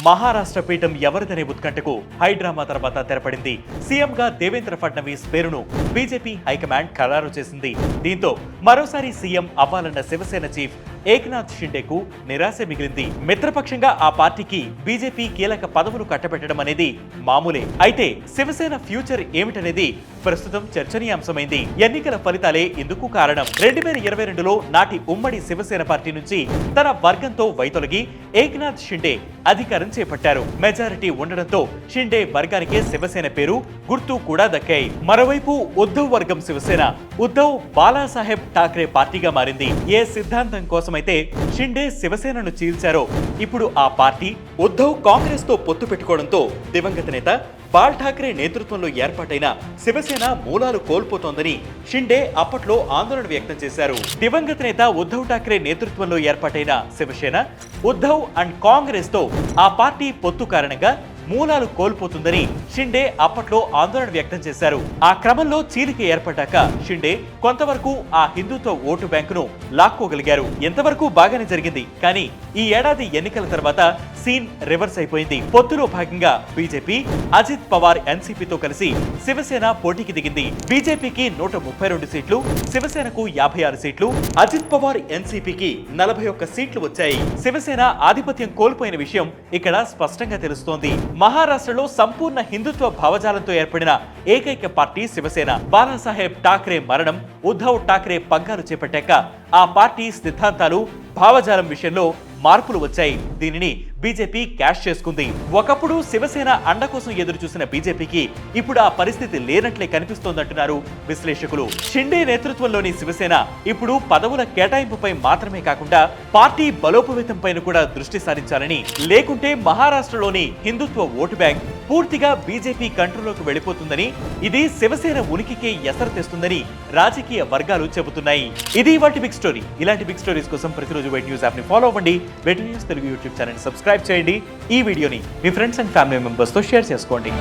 మహారాష్ట్ర పీఠం ఎవరిదనే ఉత్కంఠకు హైడ్రామా తర్వాత తెరపడింది. సీఎంగా దేవేంద్ర ఫడ్నవీస్ పేరును బీజేపీ హైకమాండ్ ఖరారు చేసింది. దీంతో మరోసారి సీఎం అవ్వాలన్న శివసేన చీఫ్ ఏక్నాథ్ షిండేకు నిరాశ మిగిలింది. మిత్రపక్షంగా ఆ పార్టీకి బీజేపీ కీలక పదవులు కట్టబెట్టడం అనేది మామూలే. అయితే శివసేన ఫ్యూచర్ ఏమిటనేది ప్రస్తుతం చర్చనీయాంశమైంది. ఎన్నికల ఫలితాలే ఇందుకు కారణం. 2022లో నాటి ఉమ్మడి శివసేన పార్టీ నుంచి తన వర్గంతో వైతొలగి ఏక్నాథ్ షిండే అధికారం చేపట్టారు. మెజారిటీ ఉండడంతో షిండే వర్గానికే శివసేన పేరు, గుర్తు కూడా దక్కాయి. మరోవైపు ఉద్ధవ్ వర్గం శివసేన ఉద్ధవ్ బాలాసాహెబ్ ఠాక్రే పార్టీగా మారింది. ఏ సిద్ధాంతం కోసమైతే షిండే శివసేనను చీల్చారో ఇప్పుడు ఆ పార్టీ ఉద్ధవ్ కాంగ్రెస్ తో పొత్తు పెట్టుకోవడంతో దివంగత నేత బాల్ ఠాక్రే నేతృత్వంలో ఏర్పాటైన శివసేన మూలాలు కోల్పోతోందని షిండే అప్పట్లో ఆందోళన వ్యక్తం చేశారు. దివంగత నేత ఉద్ధవ్ ఠాక్రే నేతృత్వంలో ఏర్పాటైన శివసేన ఉద్ధవ్ అండ్ కాంగ్రెస్ తో ఆ పార్టీ పొత్తు కారణంగా మూలాలు కోల్పోతుందని షిండే అప్పట్లో ఆందోళన వ్యక్తం చేశారు. ఆ క్రమంలో చీలిక ఏర్పడ్డాక షిండే కొంతవరకు ఆ హిందుత్వ ఓటు బ్యాంకును లాక్కోగలిగారు. ఎంతవరకు బాగానే జరిగింది. కానీ ఈ ఏడాది ఎన్నికల తర్వాత సీన్ రివర్స్ అయిపోయింది. పొత్తులో భాగంగా బీజేపీ అజిత్ పవార్ ఎన్సీపీతో కలిసి శివసేన పోటీకి దిగింది. బీజేపీకి 132 సీట్లు, శివసేనకు 56 సీట్లు, అజిత్ పవార్ ఎన్సీపీకి 41 సీట్లు వచ్చాయి. శివసేన ఆధిపత్యం కోల్పోయిన విషయం ఇక్కడ స్పష్టంగా తెలుస్తోంది. మహారాష్ట్రలో సంపూర్ణ హిందుత్వ భావజాలంతో ఏర్పడిన ఏకైక పార్టీ శివసేన. బాలాసాహెబ్ ఠాక్రే మరణం, ఉద్ధవ్ ఠాక్రే పగ్గాలు చేపట్టాక ఆ పార్టీ సిద్ధాంతాలు, భావజాలం విషయంలో మార్పులు వచ్చాయి. దీనిని బీజేపీ క్యాష్ చేసుకుంది. ఒకప్పుడు శివసేన అండ కోసం ఎదురు చూసిన బీజేపీకి ఇప్పుడు ఆ పరిస్థితి లేనట్లే కనిపిస్తోందంటున్నారు విశ్లేషకులు. షిండే నేతృత్వంలోని శివసేన ఇప్పుడు పదవుల కేటాయింపుపై మాత్రమే కాకుండా పార్టీ బలోపేతం పైన కూడా దృష్టి సారించాలని, లేకుంటే మహారాష్ట్రలోని హిందుత్వ ఓటు బ్యాంక్ పూర్తిగా బీజేపీ కంట్రోల్లోకి వెళ్ళిపోతుందని, ఇది శివసేన ఉనికికే ఎసరు తెస్తుందని రాజకీయ వర్గాలు చెబుతున్నాయి. ఇది వాటి బిగ్ స్టోరీ. ఇలాంటి బిగ్ స్టోరీస్ కోసం ప్రతిరోజు వెయిట్ న్యూస్ యాప్ ని ఫాలో అవ్వండి. వెయిట్ news Telugu YouTube channel subscribe చేయండి. ఈ వీడియోని మీ ఫ్రెండ్స్ అండ్ ఫ్యామిలీ మెంబర్స్ తో షేర్ చేసుకోండి.